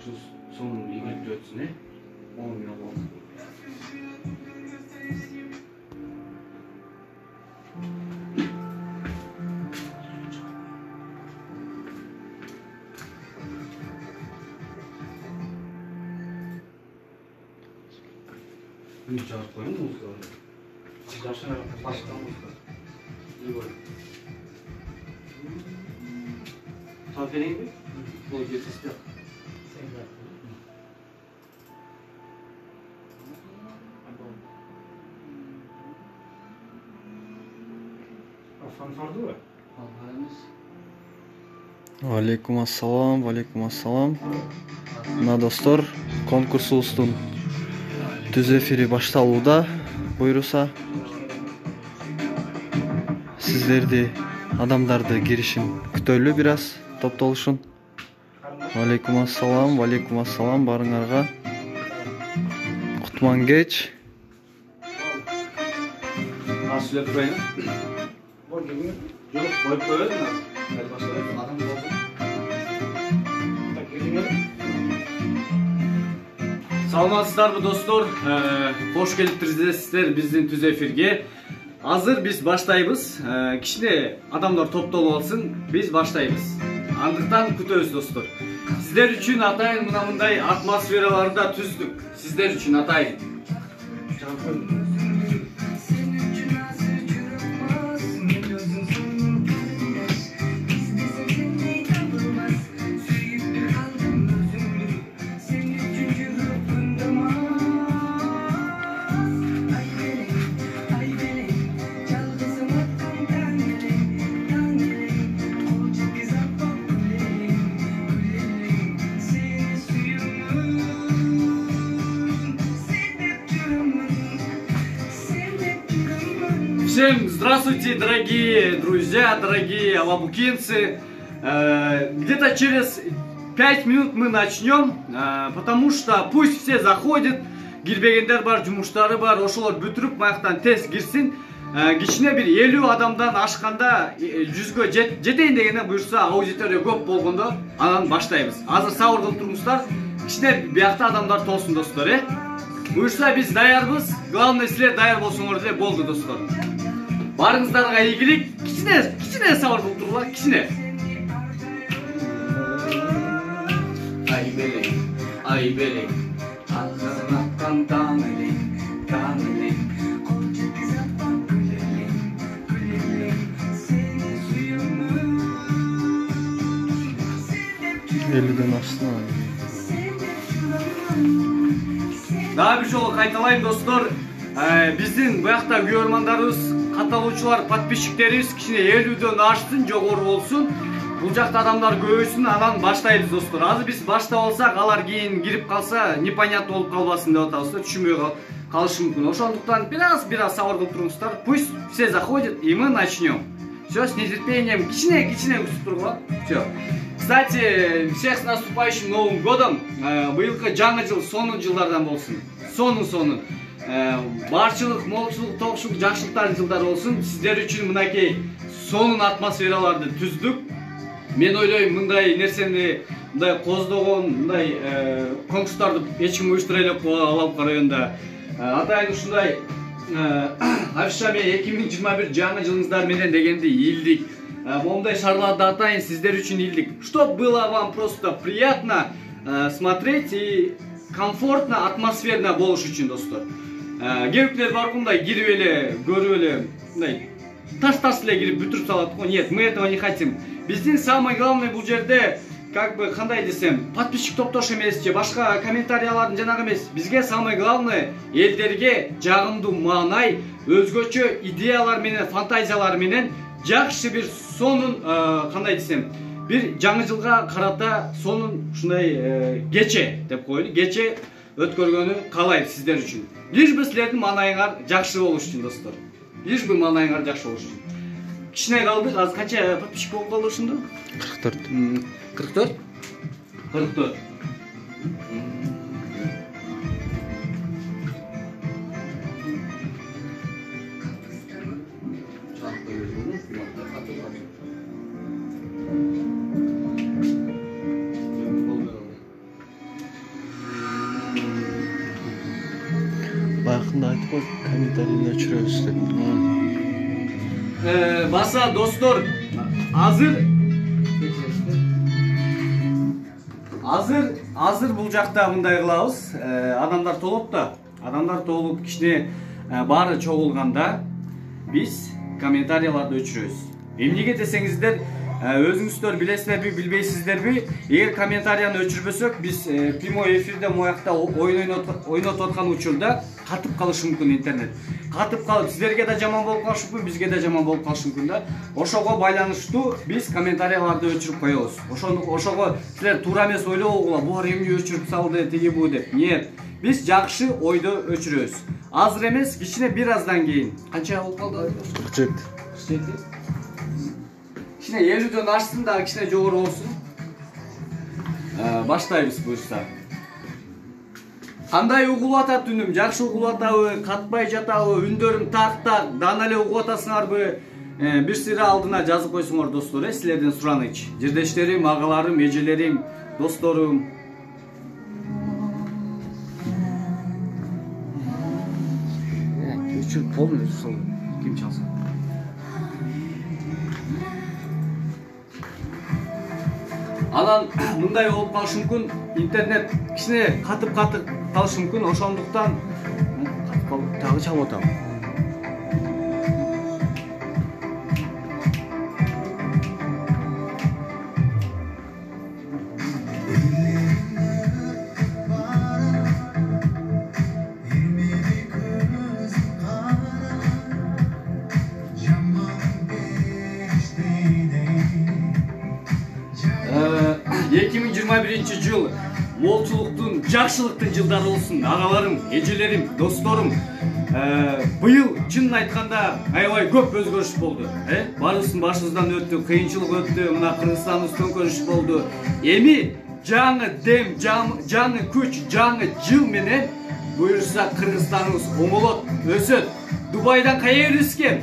жыл соңын игілікті өтсін, 10 миллион болды. Ne çağırıp koyun mu muzları? Başına başka muzlar. İyi böyle. Tabi vereyim mi? Bu getirsin. Fanfardı mı? Fanfarımız. Алейкум ассалам. Мына достор, конкурсубуздун түз эфири башталууда. Буйруса сиздерди, адамдарды киришин күтөлү бир аз, топтолушун. Алейкум ассалам, барыңарга. Кутман кеч. Söyleyip koyun. Yok, koyup koyalım mı? Hadi başlayalım. Adam olsun. Саламатсыздарбы достор, кош келиптирсиздер сиздер биздин түз эфирге. Азыр биз баштайбыз. Кичине адамдар топтолуп алсын, биз баштайбыз. Андыктан күтөбүз достор. Сиздер үчүн атайын мындай атмосфераларда түздүк. Сиздер үчүн атайын. Всем здравствуйте, дорогие друзья, дорогие алабукинцы. Где-то через 5 минут мы начнем, потому что пусть все заходят, кирбегендер бар, жумуштары бар, ошолор бүтүрүп маяктан тез кирсин. Кичине бир 50 адамдан ашканда 100гө жетейин дегенде буюрса, аудитория көп болгондо анан баштайбыз. Азыр сабыр кылып туруңуздар, кичине биякта адамдар толсун достор, Буюрса биз даярбыз. Главное силер даяр болсоңор деле болду достор. Барыңыздарга ийгилик, кичине сабыр кылып туруңар, кичине. Ай белек, азыр аткан таң элек, Элиден астына. Daha bir жолу кайталайм достор. Биздин буякта көрөрмандарыбыз, катталуучулар, подписчиктерибиз кичине 50дөн ашсын, жогору болсун. Бул жакта адамдар көбөйсүн, анан баштайбыз достор. Азыр биз баштап алсак, алар кийин кирип калса, непонятно болуп калбасын деп атабыз, түшүнбөй калышы мүмкүн. Ошондуктан бир аз сабыр кылып туруңуздар. Пусть все заходят и мы начнем. Все, с нетерпением, кичине күтүп тургула. Все. Кстати, всех с наступающим Новым годом. Быйылкы жаңы жыл сонун жылдардан болсун. Сонун. Барчылык, молчулук, токчулук, жакшылыктардын жылдары болсун. Сиздер үчүн мынакей сонун атмосфераларды түздүк. Мен ойлойм, мындай нерсени, мындай коздогон, мындай конкурстарды эч ким уюштура элек Алабука районунда. Атайын ушундай Афишами 2021 жаңы жылыңыздар менен дегенди ийилдик. Момдай шарларды атайын сиздер үчүн ийилдик. Чтоб было вам просто приятно смотреть и комфортно, атмосферно болуш үчүн достор. Кээбирлер бар мындай кирип эле, көрүп эле, мындай таш эле кирип бүтүрүп салат го. Нет, мы этого не хотим. Биздин самое главное бул жерде, как бы кандай десем, подписчик топтош эмес же башка комментариялардын жанагы эмес. Бизге самое главное элдерге жагымдуу маанай, өзгөчө идеялар менен, фантазиялар менен жакшы бир сонун, кандай десем, бир жаңы жылга карата сонун ушундай кече деп коелу, кече өткөргөнү каалайбыз сиздер үчүн. Лишь бы силердин маанайыңар жакшы болуш үчүн достор. Лишь бы маанайыңар жакшы болуш үчүн. Кичине калдык, азыр канча подписчик болуп калды ушунда? 44. 44? 44. башында айтып кой, комментарийни өчүрөбүз деп. Basa dostlar, hazır bulacakta bunday kılavuz. Adamlar tolup da, kişine bari çoğulganda biz komentaryalarda öçürüyoruz. Emniyet desengizler, özünüzler bilesizler bilbeysizler eğer komentaryanı öçürбөсөк biz primo efirde moyakta oyun ototkan uçurda katıp kalışı mümkün internet. Katıp kalıp sizlerge de jaman bolup kalışı mümkün, bizge de jaman bolup kalışı mümkün da. Oşogo baylanıştуу biz komentaryalarda öçürüp koyuyoruz. Oşogo sizler tuura emес ойлогула, bu emne öçürüp saldı tegi bu dep. Niye? Biz jakşı oydu öçürüyoruz. Azır emес, kişine birazdan keyin. Kança olup kaldı? 47. Kişine 50'den açsın da kişine jogorу olsun. Başlayız buyursa. Qanday uğulup atat үнüm, jakşı uğulup atabı, katpay jatabı, ündörüm tak, danale uğulup atasыңarбы, bir sıra aldına жазып koysunlar dostlar, sizlerden suranıç. Jirdeşlerim, ağalarım, ejelerim, dostlarım. Uçurup olmuyor, kim çalsın? Anan bunday olup kalışı mümkün, internet kişine katıp kalışı mümkün, oşonduktan katıp kalıp tağı çalып atam. Ee, 2021 yıl molçuluktun, jakşılıktın жылдары olsun. Ağalarım, ejelerim, dostlarım. Bıyıl çınын aytkanda aябай көп өзгөрүш болду. Барыбыздын башыбыздан өттү, кыйынчылык өттү, мына Кыргызстандын төңкөрүш болду. Эми жаңы дем, жаңы күч, жаңы жыл менен буюрса Кыргызстаныбыз оңолот, өсөт. Дубайдан кая өскөн?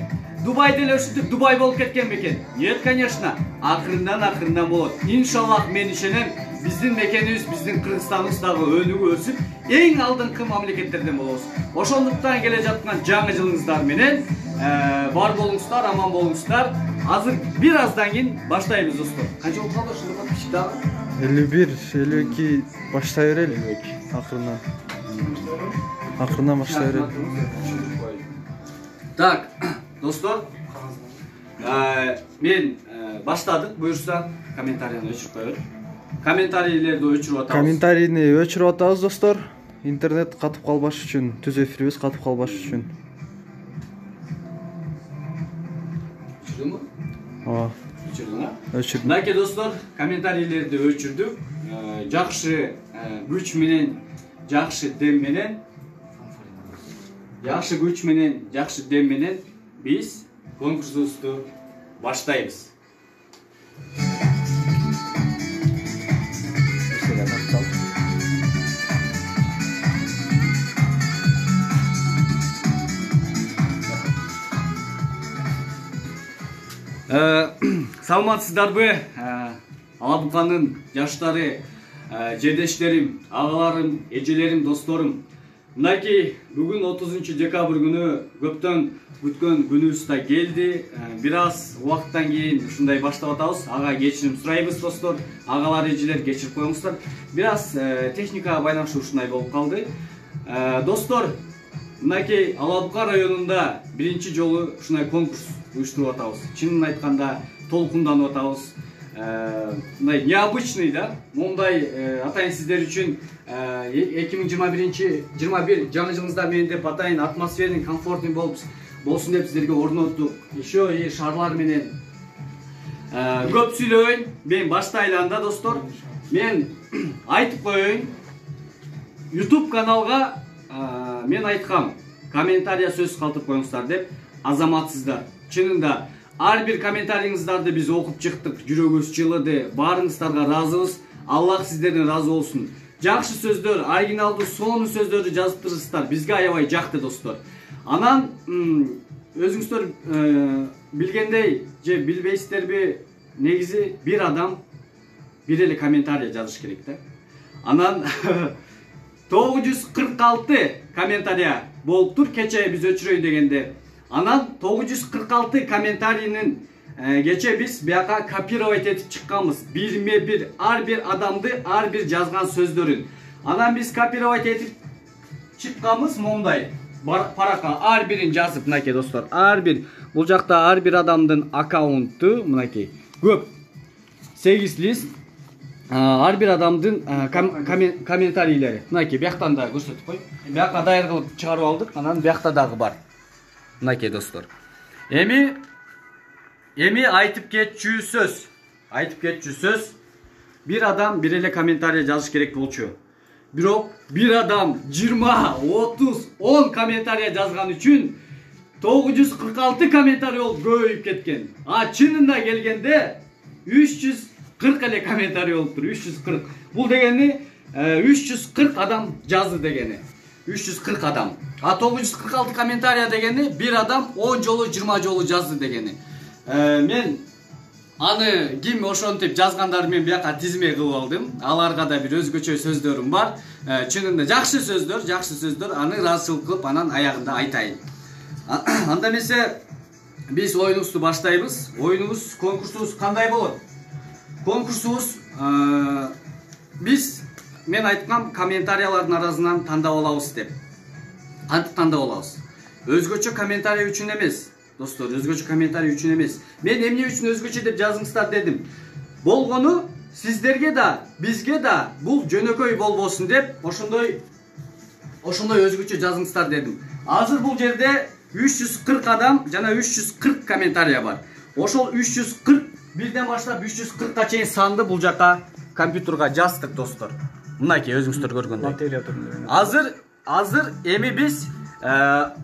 Дубайда эле ушинтип Дубай болуп кеткен бекен. Нет, конечно, акырындан болот. Иншаллах мен ишенем, биздин мекенибиз, биздин Кыргызстаныбыз дагы өнүгүп өсүп, эң алдыңкы мамлекеттерден болобуз. Ошондуктан келе жаткан жаңы жылыңыздар менен бар болуңуздар, аман болуңуздар. Азыр бираздан кийин баштайбыз достор. Канча болуп калды ушунда пишта? 51, 52 баштай берели. Акырынан баштай берели. Так, достор, мен баштадык, буюрса комментарийни өчүрүп коелу. Комментарийлерди өчүрүп атабыз. Комментарийни өчүрүп атабыз достор. Интернет катып калбаш үчүн, түз эфирибиз катып калбаш үчүн. Өчүрдүңбү? Ооба. Өчүрдүң, Өчүрдүм. Мынакей достор, комментарийлерди өчүрдүк. Жакшы күч менен, жакшы дем менен, биз конкурсубузду баштайбыз. Саламатсыздарбы, Алабуканын жаштары, жердештерим, агаларым, эжелерим, досторум. Мынакей бүгүн 30 декабрь күнү көптөн күткөн күнүбүз да келди. Бир аз убакыттан кийин ушундай баштап атабыз. Ага кечирим сурайбыз достор. Агалар, эжелер кечирип коюңуздар. Бир аз техникага байланыштуу ушундай болуп калды. Достор, мынакей Алабука районунда биринчи жолу ушундай конкурс уюштуруп атабыз. Чынын айтканда толкунданып атабыз. Мындай необычный да. Мондай атайын сиздер үчүн 2021 жаңы жылыңызда мен деп атайын атмосферный, комфортный болсун деп сиздерге орноттук. Еще и шарлар менен көп сүйлөбөйүн. Мен баштайлам да достор. Мен айтып коеюн. YouTube каналга мен айткам, комментария сөз калтырып коюңуздар деп, азаматсыздар. Чынында ар бир комментарийиңиздарды биз окуп чыктык, жүрөгүбүз жылыды, баарыңыздарга ыраазыбыз. Аллах сиздерден ыраазы болсун. Жакшы сөздөр, оригиналдуу сонун сөздөрдү жазып турсуздар, бизге аябай жакты достор. Анан өзүңүздөр билгендей же билбейсиздерби, негизи бир адам бир эле комментарий жазыш керек да. Анан 946 комментария болуптур кече биз өчүрөй дегенде. Анан 946 комментарийнин кече биз бияка копировать этип чыкканбыз. Бирме-бир ар бир адамды, ар бир жазган сөздөрүн. Анан биз копировать этип чыкканбыз мондай. Парака ар бирин жазып, мынакей достор, ар бир бул жакта ар бир адамдын аккаунту мынакей. Көп 8 лист. Ар бир адамдын комментарийлери. Мынакей бияктан да көрсөтүп кой. Бияка даяр кылып чыгарып алдык. Анан биякта дагы бар. Мынакей достор. Эми айтып кетчү сөз. Bir adam bir ele комментарий жазыш керек болчу. Бирок bir adam 20, 30, 10 комментарий жазган үчүн 946 комментарий болуп көбөйүп кеткен. Чынында келгенде 340 эле комментарий болуптур. 340. Бул дегени 340 адам жазды дегени. 340 адам. 946 комментария дегени bir adam 10 жолу 20 жолу жазды дегени. Мен аны ким ошентип жазгандарды мен бияка тизме кылып алдым. Аларга да бир өзгөчө сөздөрүм бар. Чынында жакшы сөздөр, аны ыраазычылык кылып анан аягында айтайын. Анда эмесе биз оюнубузду баштайбыз. Оюнубуз, конкурсубуз кандай болот? Конкурсубуз мен айткам комментариялардын арасынан тандап алабыз деп. Кантип тандап алабыз? Өзгөчө комментарий үчүн эмес. Достор, өзгөчө комментарий үчүн эмес. Мен эмне үчүн өзгөчө деп жазыңыздар дедим. Болгону сиздерге да, бизге да бул жөнөкөй болбосун деп ошондой өзгөчө жазыңыздар дедим. Азыр бул жерде 340 адам жана 340 комментария бар. Ошол 340 бирден баштап 340ка чейин санды бул жака компьютерга жаздык достор. Мынакей өзүңүздөр көргөндөй. Азыр эми биз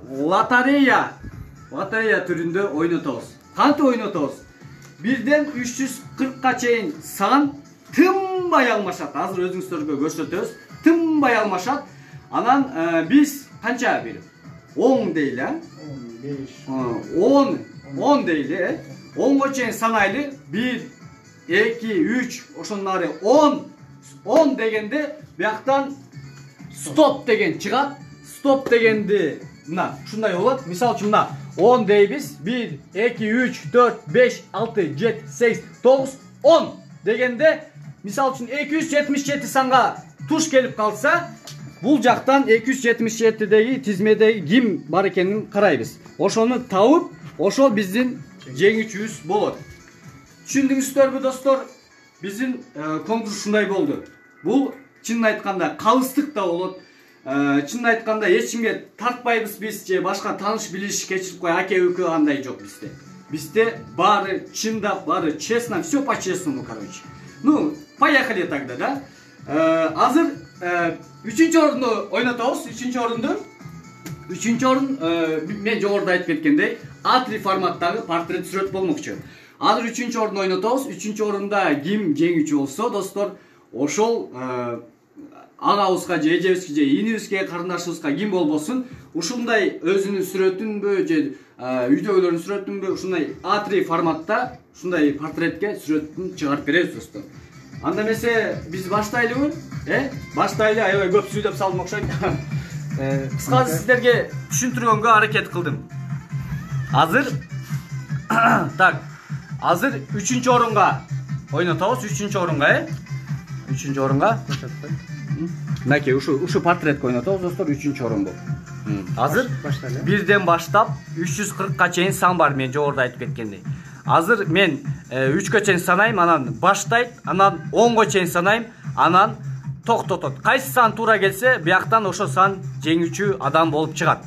лотерея түрүндө ойнотобуз. Кантип ойнотобуз? Бирден 340ка чейин сан тынбай алмашат. Азыр өзүңүздөргө көрсөтөбүз. Тынбай алмашат. Анан биз канча бир 10 дейли, 10 дейли, 10го чейин санайлы. 1 2 3 ошондон ары 10 дегенде бияктан стоп деген чыгат. Стоп дегенди мына ушундай болот. Мисалы үчүн мына 10 дейбиз. 1 2 3 4 5 6 7 8 9 10 дегенде мисалы үчүн 277 санга туш келип калса, бул жактан 277деги тизмедеги ким бар экенин карайбыз. Ошону табып, ошол биздин жеңүүчүбүз болот. Түшүндүңүздөрбү достор? Биздин конкурс ушундай болду. Бул чынын айтканда калыстык да болот. Чынын айтканда эч кимге тартпайбыз биз же башка тааныш билиш кечирип кой аке өкө андай жок bizde. Bizde баары чындап, баары честно, все по-честному, короче. Ну, поехали тогда, да? Азыр 3-чү орунду ойнотобуз. 3-чү орун мен жогоруда айтып кеткендей A3 форматтагы портрет сүрөт болмокчу. Азыр 3-чү орунду ойнотобуз. 3-чү орунда ким жеңүүчү болсо, достор, ошол агабызга же эжебизге же инибизге карындашыбызга ким болбосун ушундай өзүнүн сүрөтүнбү же үйдөгүлөрдүн сүрөтүнбү ушундай A3 форматта ушундай портретке сүрөтүн чыгарып беребиз достор. Анда эмесе биз баштайлыбы? Баштайлы. Аябай көп сүйлөп салдым окшойт. Кыскасы сиздерге түшүндүргөнгө аракет кылдым. Азыр азыр 3-чү орунга ойнотобуз. 3-чү орунга 3-чү орунга мынакей ушу портретке ойнотобуз достор. 3-чү орун бул. Азыр бирден баштап 340ка чейин сан бар, мен жогоруда айтып кеткендей. Азыр мен 3кө чейин санайм, анан баштайт, анан 10го чейин санайм, анан токтотот. Кайсы сан туура келсе, бияктан ошо сан жеңүүчү адам болуп чыгат.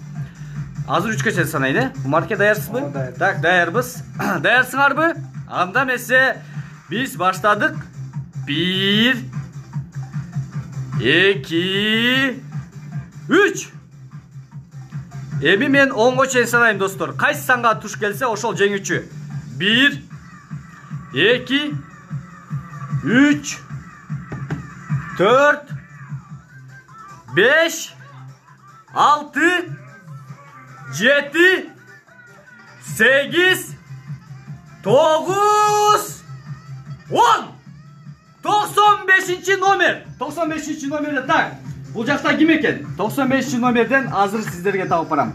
Азыр 3кө чейин санайын, Марке даярсызбы? Так, даярбыз. Даярсыңарбы? Анда эмесе биз баштадык. 1 2 3. Эми мен 10го чейин санайм достор. Кайсы санга туш келсе, ошол жеңүүчү. 1 2 3 4 5 6 7 8 9 10 95-ci номер. 95-ci номерде так. Бул жакта ким экен? 95 номерден азыр сиздерге табып барам.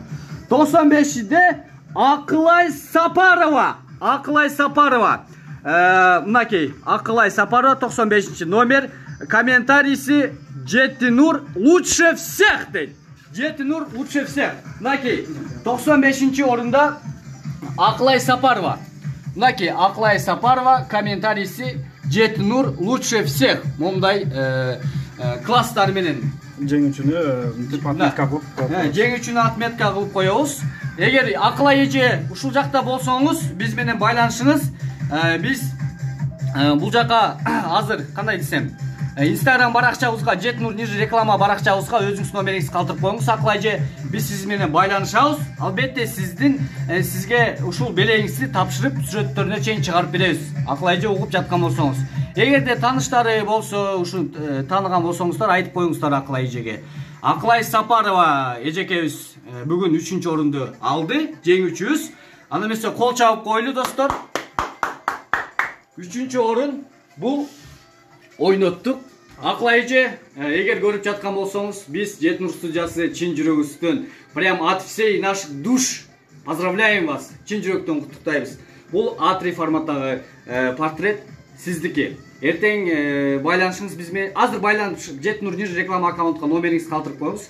95-де Акылай Сапарова. Акылай Сапарова. Мынакей, Акылай Сапарова 95 номер. Комментарийси Жетинур лучше всех дейт. Жетинур лучше всех. Мынакей, 95 орында Акылай Сапарова. Мынакей, Акылай Сапарова комментарийси Жетинур лучше всех. Момдай класстар менен жеңүүчүнү отметка кылып жеңүүчүнү отметка кылып коебуз. Эгер Акылай эже ушул жакта болсоңуз, биз менен байланышыңыз. Биз бул жака азыр кандай десем, Instagram баракчабызга, Жетинур ниже реклама баракчабызга өзүңүз номериңизди калтырып коюңуз. Акылай эже, биз сиз менен байланышабыз. Албетте сизге ушул белегиңизди тапшырып, сүрөттөрүнө чейин чыгарып беребиз. Акылай эже угуп жаткан болсоңуз. Эгерде тааныштары болсо, ушу тааныган болсоңуздар, айтып коюңуздар Акылай эжеге. Акылай Сапарова эжекебиз бүгүн 3-орунду алды, жеңүүчүбүз. Анда эмесе кол чабып койлу достор. 3-орун бул ойноттук. Акылай эже, эгер көрүп жаткан болсоңуз, биз Жетинур студиясы чын жүрөгүбүздөн, прям от всей наших душ поздравляем вас. Чын жүрөктөн куттуктайбыз. Бул A3 форматтагы портрет сиздики. Эртең байланышыңыз биз менен, азыр байланып Жетинур ниже реклама аккаунтка номериңизди калтырып коюңуз.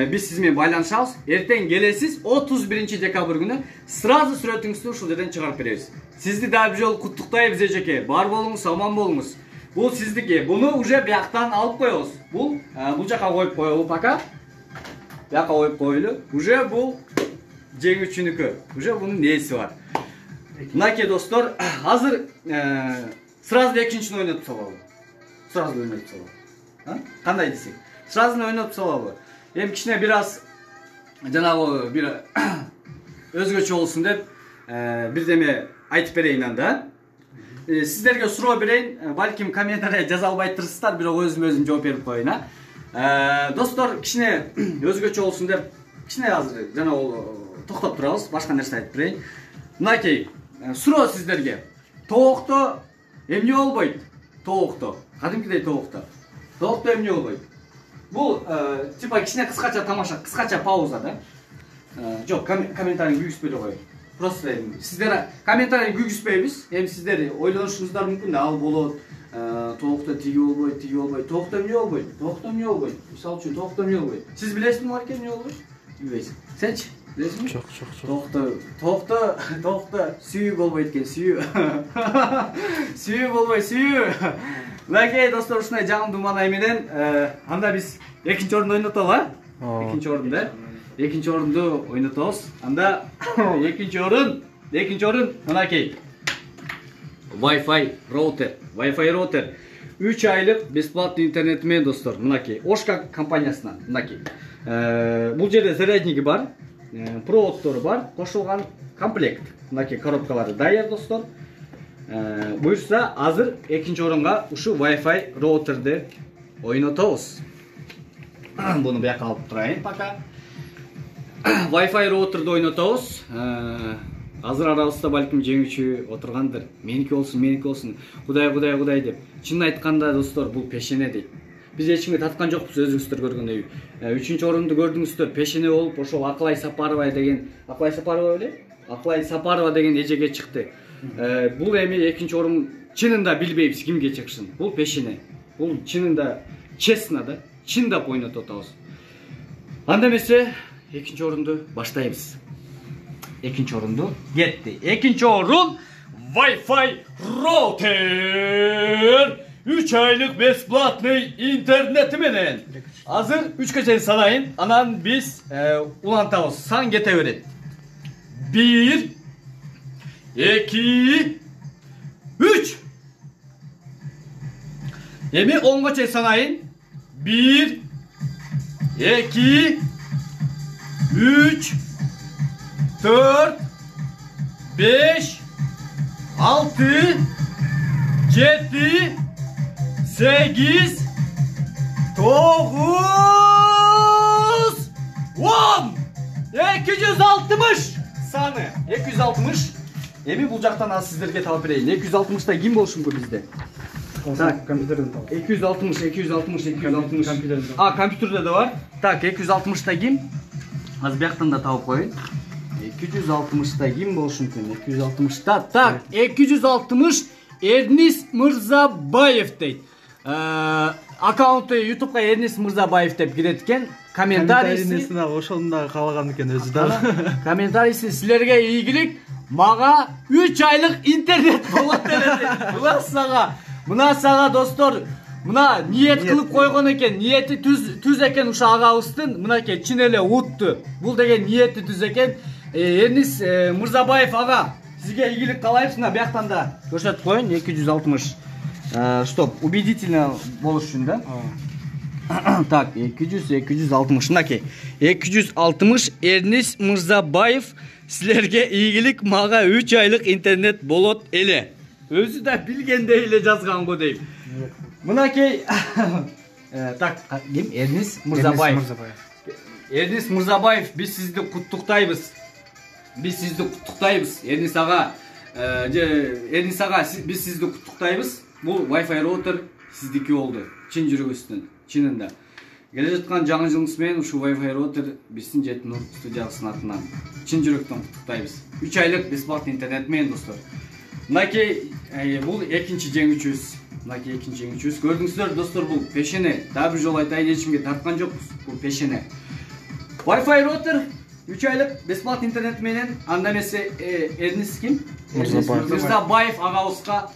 Биз сиз менен байланышабыз. Эртең келесиз 31 декабрь күнү сразу сүрөтүңүздү ушул жерден чыгарып беребиз. Сизди дагы бир жолу куттуктайбыз эжеке. Бар болуңуз, аман болуңуз. Бул сиздики. Буну уже бияктан алып коебуз. Бул жака коюп коелу пока. Бияка коюп коелу. Уже бул жеңүүчүнүкү. Уже бунун нээси бар. Мынакей достор, азыр сразу экинчини ойнотуп салабы. Сразу ойнотуп салабы. Кандай десек? Сразу ойнотуп салабы. Эми кичине бир аз жанагы бир өзгөчө болсун деп бирдеме айтып берейин анда. Сиздерге суроо берейин, балким комментарий жаза албайсыздар, бирок өзүм жооп берип коеюн, Достор, кичине өзгөчө болсун деп, кичине азыр жанагы токтоп турабыз, башка нерсе айтып берейин. Мынакей, суроо сиздерге. Тоокто эмне болбойт? Тоокто. Кадимкидей тоокто. Тоокто эмне болбойт? Бул типа кичине кыскача тамаша, кыскача пауза да. Жок, комментарий күйгүзбөй коюп. Просто сиздер комментарий күйгүзбөйбүз. Эми сиздер ойлонушуңуздар мүмкүн да, ал болот. Тоокто тиги болбойт, тиги болбойт. Тоокто эмне болбойт? Тоокто эмне болбойт? Мисалы үчүн тоокто эмне болбойт? Сиз билесизби бар экен эмне болбойт? Билбейсиз. Сенчи? Билесизби? Жок. Тоокто сүйүү болбойт экен, сүйүү. Сүйүү болбойт, сүйүү. Мынакей достор, ушундай жагымдуу маанай менен анда биз экинчи орунду ойнотобуз, Экинчи орун да. Экинчи орунду ойнотобуз. Анда экинчи орун мынакей. Wi-Fi роутер. 3 айлык бесплатный интернет менен достор. Мынакей. Ошка компаниясынан. Мынакей. Бул жерде зарядниги бар, проводдору бар, кошулган комплект. Мынакей коробкалары даяр достор. Буюрса азыр экинчи орунга ушу Wi-Fi роутерди ойнотобуз. Буну бияка алып турайын пока. Wi-Fi роутерди ойнотобуз. Азыр арабызда балким жеңүүчү отургандыр. Меники болсун. Кудай деп. Чынын айтканда достор, бул пешене дейт. Биз эч кимге таткан жокпуз, өзүңүздөр көргөндөй. 3-орунду көрдүңүздөр, пешене болуп, ошол Акылай Сапарова деген, Акылай Сапарова деген эжеге чыкты. Бул эми 2-орун чынында билбейбиз кимге чыкшын. Бул пешене. Бул чынында честно да, чындап ойнотуп атабыз. Анда эмесе 2-орунду баштайбыз. 2-орунду кетти. 2-орун Wi-Fi роутер. 3 айлык бесплатный интернети менен. Азыр 3-ке чейин санайын, анан биз улантабыз. Сан кете берет. 1 2 3. Эми 10-га чейин санайын. 1 2 3 4 5 6 7 8 9 10 260 саны 260. Эми бул жактан аз сиздерге таап берейин. 260 ким болушу мүмкүн бизде? Так. Компьютерден табылды. 260, 260, 260. Компьютерде. А, компьютерде де бар. Так, 260-та ким? Аз бияктан да табып коеюн. 260-та ким болушу мүмкүн? 260-та. Так, 260 Эрнис Мырзабаев дейт. Аккаунты YouTube'га Эрнис Мырзабаев деп кирет экен. Комментарийси ошону да каалаган экен өзү да. Комментарийси силерге ийгилик, мага 3 айлык интернет болот делет. Мына сага достор, мына ниет кылып койгон экен, ниети түз экен уша агабыздын, мынакей чын эле утту. Бул деген ниети түз экен. Эрнис Мырзабаев ага, сизге ийгилик каалайбыз. Мына бияктан да көрсөтүп коеюн. 260. Стоп, убедительно болуш үчүн да. Так, 260 мынакей. 260 Эрнис Мырзабаев силерге ийгилик, мага 3 айлык интернет болот эле. Өзү да билгендей эле жазган го дейм. Мынакей. Так, ким? Эрнис Мырзабаев. Эрнис Мырзабаев, биз сизди куттуктайбыз. Эрнис ага, биз сизди куттуктайбыз. Бул Wi-Fi роутер сиздики болду. Чын жүрөгүбүздөн, чынында. Келе жаткан жаңы жылыңыз менен ушу Wi-Fi роутер биздин Жетнур студиясынын атынан чын жүрөктөн куттуктайбыз. 3 айлык бесплатный интернет менен достор. Мынакей бул экинчи жеңүүчүбүз. Көрдүңүздөр достор, бул пешене. Дагы бир жолу айтайын, эч кимге тарткан жокпуз. Бул пешене. Wi-Fi роутер 3 айлык бесплатный интернет менен, анда эмесе Эрнис ким? Мырзабаев агабызга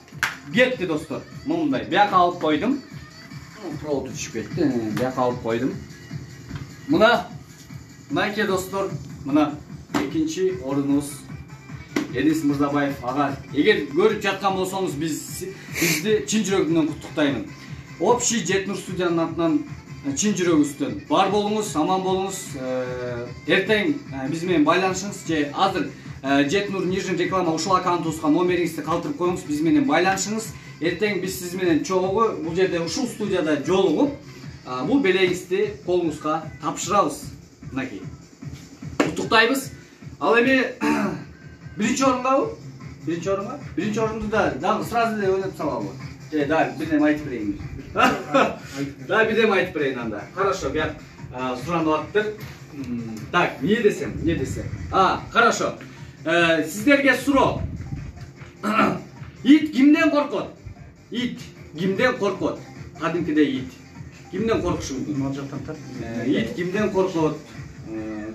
кетти достор. Мындай бияка алып койдум. Проводу түшүп кетти. Бияка алып койдум. Мынакей достор, мына экинчи орунубуз Эрнис Мырзабаев ага. Эгер көрүп жаткан болсоңуз, бизди чын жүрөгүмдөн куттуктаймын. Общий Жетнур студиянын атынан чын жүрөгүбүздөн бар болуңуз, аман болуңуз. Эртең биз менен байланышыңыз же азыр Жетнур нижний реклама ушул аккаунтубузга номериңизди калтырып коюңуз, биз менен байланышыңыз. Эртең биз сиз менен чогуу бул жерде ушул студияда жолугуп, бул белегибизди колуңузга тапшырабыз. Мынакей. Куттуктайбыз. Ал эми биринчи орунгабы? Биринчи орунду да дагы сразу эле ойноп салабы? Же, да, бирдем айтып берейин. Да, бирдем айтып берейин анда. Хорошо, бияк суранып аттыр. Так, не десем? Хорошо. Сиздерге суроо. Ит кимден коркот? Кадимкидей ит. Кимден коркушу мүмкүн? Ит кимден коркот?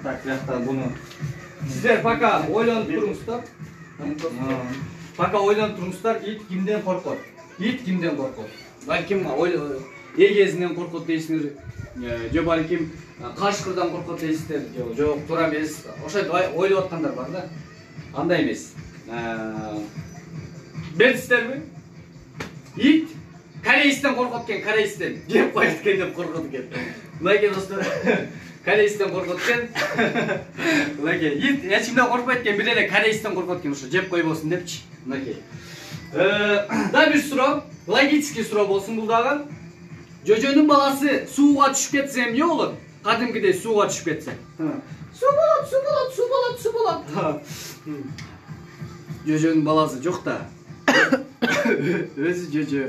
Так, бияктан буну сиздер пока ойлонуп туруңуздар. Ит кимден коркот? Балким эгезинен коркот дейсиңер, же балким кашкырдан коркот дейсиздер. Жок, туура эмес. Ошентип ойлоп аткандар бар да. Андай эмес. Билесиздерби? Ит корейстен коркот экен, корейстен. Жеп коет экен деп коркот экен. Мынакей достор, корейстен коркот экен. Мынакей ит эч кимден коркпойт экен, бир эле корейстен коркот экен, ошо жеп койбосун депчи. Мынакей. Да бир суроо, логический суроо болсун бул дагы. Жожонун баласы сууга түшүп кетсе эмне болот? Кадимкидей сууга түшүп кетсе. Суу болот. Жожонун баласы жок да. Өзү жожо.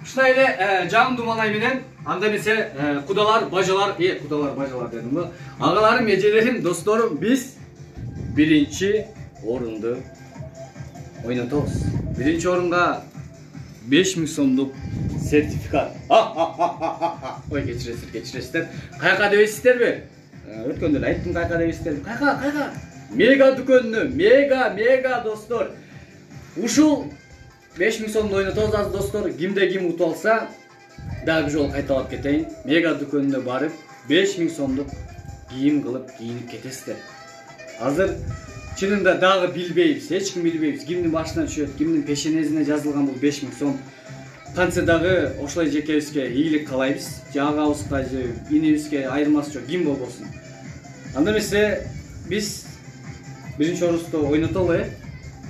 Ушундай эле жагымдуу маанай менен, анда эмесе кудалар, бажалар дедим го. Агаларым, эжелерим, досторум, биз биринчи орунду ойнотобуз. Биринчи орунга 5000 сомдук сертификат. Ой, кечиресиздер. Кайка дебейсиздерби? Өткөндө айттым, кайка дебейсиздерби? Кайка. Мега дүкөнүнө, мега достор. Ушул 5000 сомду ойнотобуз азыр достор. Кимде ким утуп алса, дагы бир жолу кайталап кетейин. Мега дүкөнүнө барып 5000 сомдук кийим кылып кийинип кетесиздер. Азыр чынында дагы билбейбиз, эч ким билбейбиз. Кимдин башына түшөт, кимдин пешенесине жазылган бул 5000 сом. Кантсе дагы ошолой жекебизге ийгилик каалайбыз. Же агабызга, же инибизге айырмасы жок, ким болбосун. Анда эмесе биз биринчи орунду ойнотобу,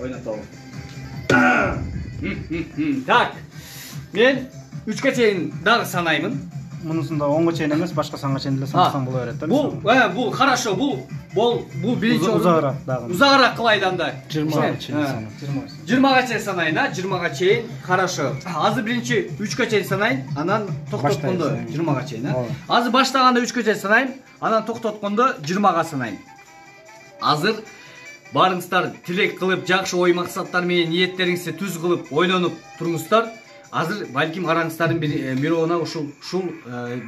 ойнотобу. Так, мен 3ке чейин дагы санаймын. мунусунда 10га чейин эмес, башка санга чейин деле санасаң боло берет да. Бул хорошо, бул биринчи узагыраак дагы. Узагыраак кылайдан да. 20га чейин санайм. 20га чейин санайын, 20га чейин. Хорошо. Азыр биринчи 3га чейин санайын, анан токтоткондо 20га чейин, Азыр баштаганда 3га чейин санайын, анан токтоткондо 20га санайын. Азыр барыңыздар тилек кылып, жакшы ой максаттар менен ниеттериңизди түз кылып, ойлонуп туруңуздар. Азыр балким араңыздардын бирөөүнө ушул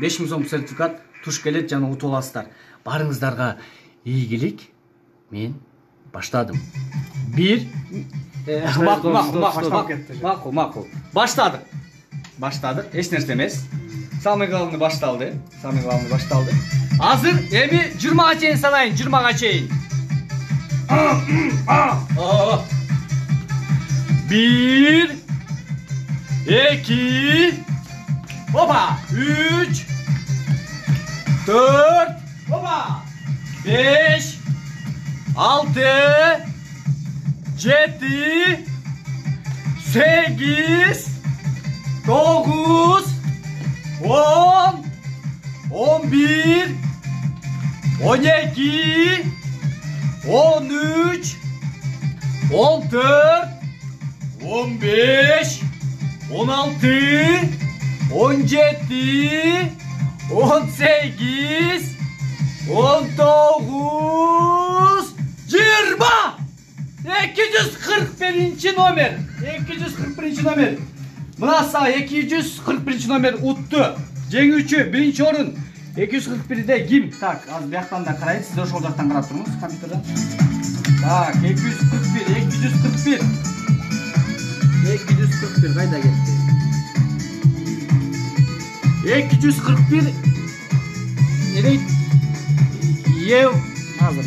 5000 сом сертификат туш келет жана утуп аласыздар. Барыңыздарга ийгилик. Мен баштадым. 1 макул. Баштадык. Эч нерсе эмес. Самый главный башталды. Азыр эми 20га чейин санайын, 20га чейин. 1 2 Hopa 3 4 Hopa 5 6 7 8 9 10 11 12 13 14 15 16 17 18 19 20 241 номер. Мына сага 241 номер утту. Жеңүүчү биринчи орун 241де ким? Так, азыр бияктан да карайын, сиз ошол жактан карап туруңуз компьютерден. Так, 241 кайда кетти? 241 элек Азыр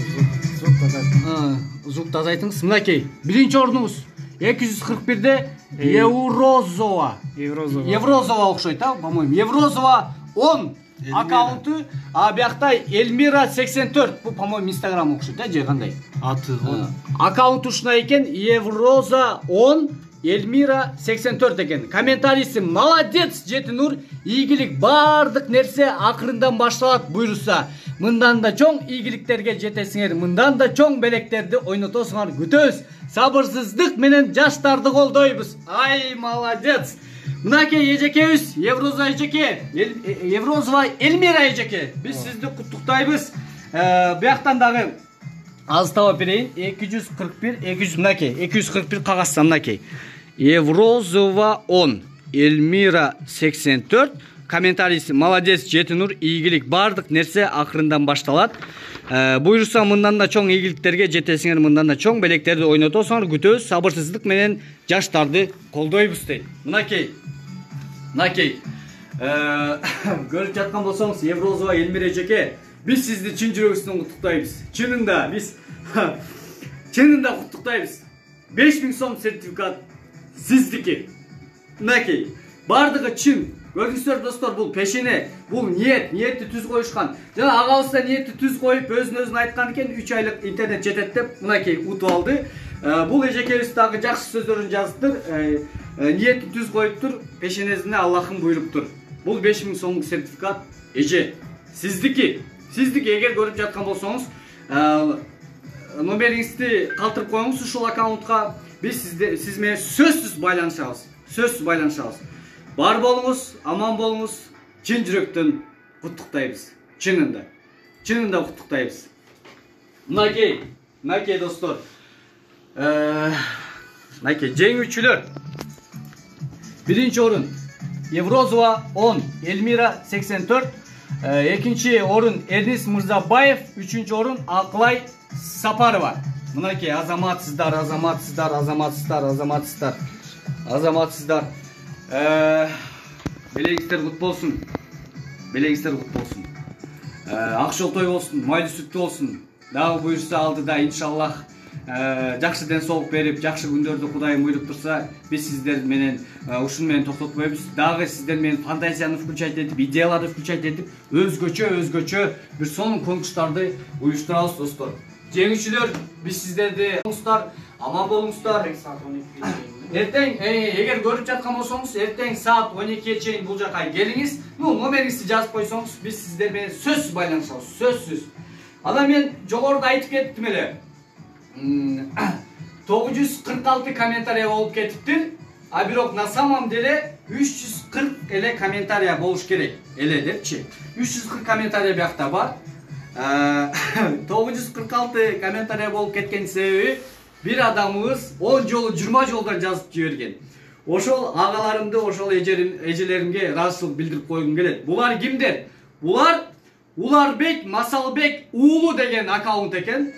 звук тазайтыңыз. Мынакей, биринчи орунубуз 241де Еврозова окшойт, по-моему. Еврозова 10 аккаунту, а биякта Эльмира 84. Бу, по-моему, Инстаграм окшойт, же кандай? аты Аккаунт ушуна экен, Евроза 10, Эльмира 84 экен. Комментарийси молодец Жетинур, ийгилик бардык нерсе акырындан башталат буйруса. Мындан да чоң ийгиликтерге жетесиңер, мындан да чоң белектерди ойнотосуңар, күтөбүз. Сабырсыздык менен жаштарды колдойбуз. Ай, молодец. Мынакей эжекебиз, Евроза эжеке, Еврозова Эльмира эжеке. Биз сизди куттуктайбыз. Бияктан дагы аз таап берейин. 241 мынакей, 241 кагазда мынакей. Еврозова 10, Эльмира 84. Комментарийси молодец Жетинур, ийгилик бардык нерсе акырындан башталат. Буйруса мындан да чоң ийгиликтерге жетесиңер, мындан да чоң белектерди ойнотосуңар, күтөбүз. Сабырсыздык менен жаштарды колдойбуз дейт. Мынакей. Көрүп жаткан болсоңуз, Еврозова Эльмира эжеке, биз сизди чын жүрөгүбүздөн куттуктайбыз. Чынында биз куттуктайбыз. 5000 сом сертификат сиздики. Мынакей, бардыгы чын. Көрдүңүздөр достор, бул пешене, бул ниетти түз коюшкан. Жана агабыз да ниетти түз коюп, өзүн айткан экен, 3 айлык интернет жетет деп, мынакей утуп алды. Бул эжекебиз дагы жакшы сөздөрүн жазыптыр. Ниетти түз коюптур, пешенесине Аллахым буйруптур. Бул 5000 сомдук сертификат эже сиздики. Эгер көрүп жаткан болсоңуз, номериңизди калтырып коюңуз ушул аккаунтка. Биз сиз менен сөзсүз байланышабыз. Бар болуңуз, аман болуңуз, чын жүрөктөн куттуктайбыз. Чынында куттуктайбыз. Мынакей достор. Мынакей жеңүүчүлөр. Биринчи орун Еврозова 10, Эльмира 84. Экинчи орун Эрнис Мырзабаев, үчүнчү орун Акылай Сапарова. Мынакей азаматсыздар. Белегиңиздер кут болсун. Ак жолтой болсун, майлуу сүттүү болсун. Дагы буйрса алдыда иншаллах жакшы ден соолук берип, жакшы күндөрдү Кудайым буйруп турса, биз сиздер менен ушуну менен токтотпойбуз. Дагы сиздер менен фантазияны включать этип, идеяларды включать этип, өзгөчө бир сонун конкурстарды уюштурабыз достор. Жеңүүчүлөр, биз сиздерди аман болуңуздар. эртең эгер көрүп жаткан болсоңуз эртең саат 12-ге чейин бул жака келиңиз. Номериңизди жазып койсоңуз биз сиздер менен сөзсүз байланышабыз, сөзсүз. Анан мен жогоруда айтып кеттим эле. 946 комментарий болуп кетиптир. А бирок на самом деле 340 эле комментарий болуш керек эле депчи. 340 комментарий биякта бар. 946 комментарий болуп кеткен себеби бир адамыбыз 10 жолу 20 жолдан жазып жиберген. Ошол агаларымды, ошол эжелеримге ыраазычылык билдирип койгум келет. Булар кимдер? Булар Уларбек Масалбек уулу деген аккаунт экен.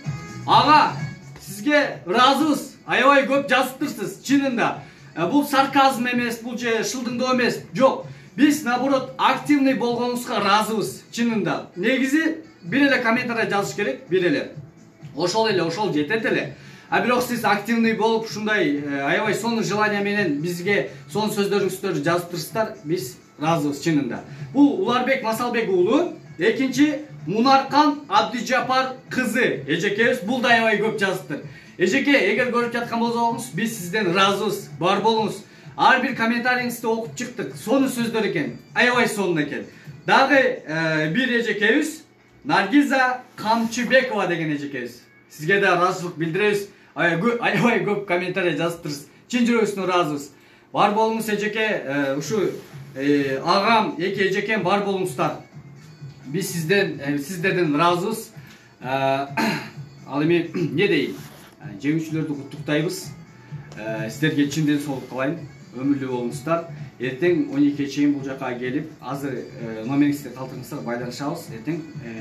Ага, сизге ыраазыбыз. Аябай көп жазыптырсыз, чынында. Бул сарказм эмес, бул же шылдыңдоо эмес. Жок. Биз наоборот активный болгонубузга ыраазыбыз, чынында. Негизи бир эле комментарий жазыш керек, бир эле. Ошол жетет эле. А бирок сиз активный болуп ушундай аябай сонун желание менен бизге сонун сөздөрүңүздөрдү жазыптырсыздар, биз ыраазыбыз, чынында. Бул Уларбек Масалбек уулу. Экинчи Мунаркан Абдижапар кызы эжекебиз, бул да аябай көп жазыптыр. Эжеке, эгер көрүп жаткан болсоңуз, биз сизден ыраазыбыз, бар болуңуз. Ар бир комментарийиңизди окуп чыктык. Сонун сөздөр экен, аябай сонун экен. Дагы бир эжекебиз, Наргиза Камчыбекова деген эжекебиз. Сизге да ыраазычылык билдиребиз. Аябай көп комментарий жазыптырсыз. Чын жүрөгүбүздөн ыраазыбыз. Бар болуңуз эжеке, ушу агам, эки эжекем бар болуңуздар. Биз сиздерден ыраазыбыз. Ал эми не дейин? Жеңүүчүлөрдү куттуктайбыз. Сиздерге чынден соолук кылайын. Өмүрлүү болуңуздар. Эртең 12-ге чейин бул жака келип, азыр номериңизди калтырыңыздар, байланышабыз. Эртең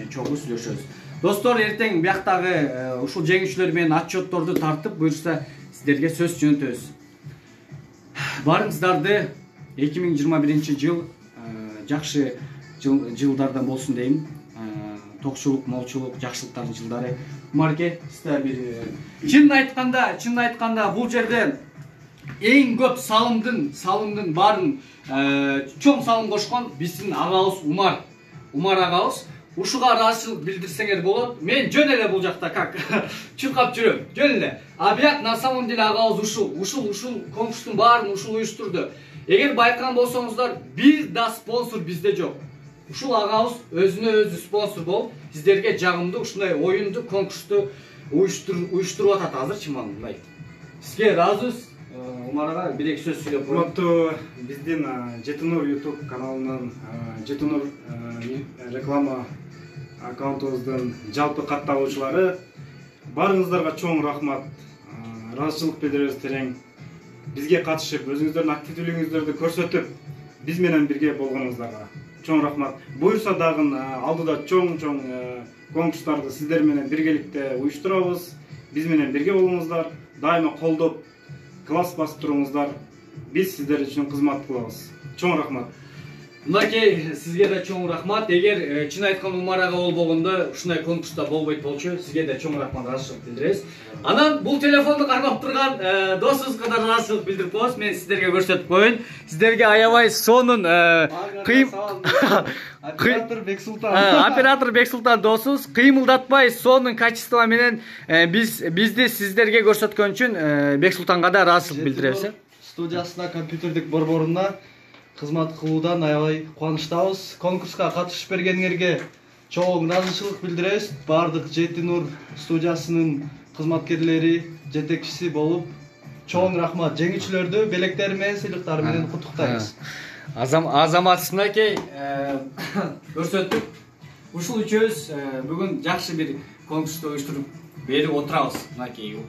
чогуу сүйлөшөбүз. Достор, эртең бияктагы ушул жеңүүчүлөр менен отчетторду тартып, буюрса сиздерге сөз жөнөтөбүз. Барыңыздарды 2021 жыл жакшы жылдардан болсун дейм. Токчулук, молчулук, жакшылыктардын жылдары. Марке, сиздер бир чын айтканда бул жерде эң көп салымдын барын чоң салым кошкон биздин агабыз Умар агабыз. Ушуга ыраазычылык билдирсеңер болот. Мен жөн эле бул жакта как чуркап жүрөм. Жөн эле. А бияк на самом деле агабыз ушул конкурстун баарын ушул уюштурду. Эгер байкаган болсоңуздар, бир да спонсор бизде жок. Ушул агабыз өзүнө өзү спонсор болуп, сиздерге жагымдуу ушундай оюнду, конкурсту уюштуруп атат азырчы мындай. Сизге ыраазыбыз. Умар ага бир-эки сөз сүйлөп коюңуз. Урматтуу биздин Жетинур YouTube каналынын Жетинур реклама аккаунтубуздун жалпы катталуучулары, барыңыздарга чоң рахмат. Ыраазычылык билдиребиз терең. Бизге катышып, өзүңүздөрдүн активдүүлүгүңүздөрдү көрсөтүп, биз менен бирге болгонуңуздарга чоң рахмат. Буюрса дагы алдыда чоң конкурстарды сиздер менен биргеликте уюштурабыз. Биз менен бирге болуңуздар, дайыма колдоп, класс басып туруңуздар. Биз сиздер үчүн кызмат кылабыз. Чоң рахмат. Мынакей, сизге да чоң рахмат. Эгер чын айткан Умар ага болбогондо ушундай конкурста болбойт болчу. Сизге да чоң рахмат, ыраазычылык билдиребиз. Анан бул телефонду кармап турган досубузга да ыраазычылык билдирип коебуз. Мен сиздерге көрсөтүп коеюн. Сиздерге аябай сонун Оператор Бексултан. Оператор Бексултан досубуз кыймылдатпай сонун качество менен бизди сиздерге көрсөткөн үчүн Бексултанга да ыраазычылык билдиребиз. Студиясына, компьютердик борборуна кызмат кылуудан аябай кубанычтабыз. Конкурска катышып бергениңерге чоң ыраазычылык билдиребиз. Бардык Жетинур студиясынын кызматкерлери, жетекчиси болуп, чоң рахмат. Жеңүүчүлөрдү белектери менен, сыйлыктары менен куттуктайбыз. Азамат мынакей көрсөттүк. Ушул үчөөбүз бүгүн жакшы бир конкурсту уюштуруп берип отурабыз. Мынакей.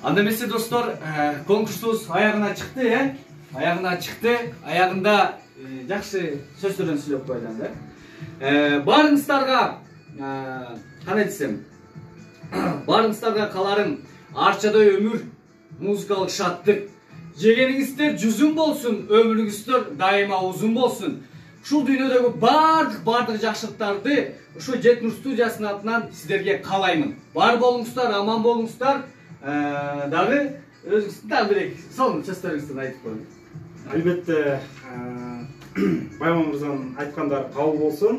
Анда эмесе достор, конкурсубуз аягына чыкты, аягында жакшы сөздөрдөн сүйлөп койдум да. Барыңыздарга кандай десем, барыңыздарга каларым арчадай өмүр, музыкалык шаттык. Жегениңиздер жүзүн болсун, өмүрүңүздөр дайыма узун болсун. Ушул дүйнөдөгү бардык жакшылыктарды ушу Жетинур студиясынын атынан сиздерге каалаймын. Бар болуңуздар, аман болуңуздар. Дагы өзүңүздүн дагы бир сонун сөздөрүңүздү айтып коюңуз. Албетте, Байман мырзанын айткандары кабыл болсун.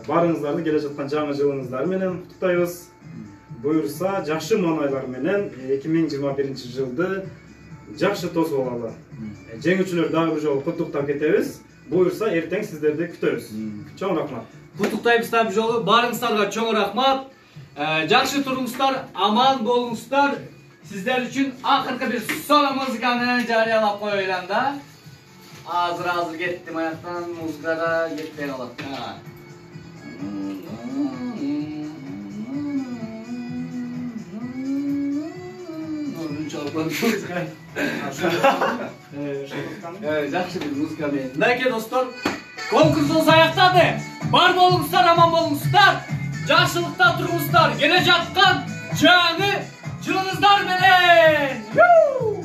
Барыңыздарды келе жаткан жаңы жылыңыздар менен куттуктайбыз. Буюрса, жакшы маанайлар менен 2021 жылды жакшы тосуп алалы. Жеңүүчүлөр дагы бир жолу куттуктап кетебиз. Буюрса эртең сиздерди күтөбүз. Чоң рахмат. Куттуктайбыз да бир жолу. Барыңыздарга чоң рахмат. Жакшы туруңуздар, аман болуңуздар. Сиздер үчүн акыркы бир соло музыканы жарыялап коелам да. Азыр кеттим аяктан, музыкага кетпей калат. Жакшы бир музыка менен. Мынакей достор, конкурсубуз аяктады. Бар болуңуздар, аман болуңуздар. Жакшылыкта туруңуздар. Келе жаткан жаңы жылыңыздар менен.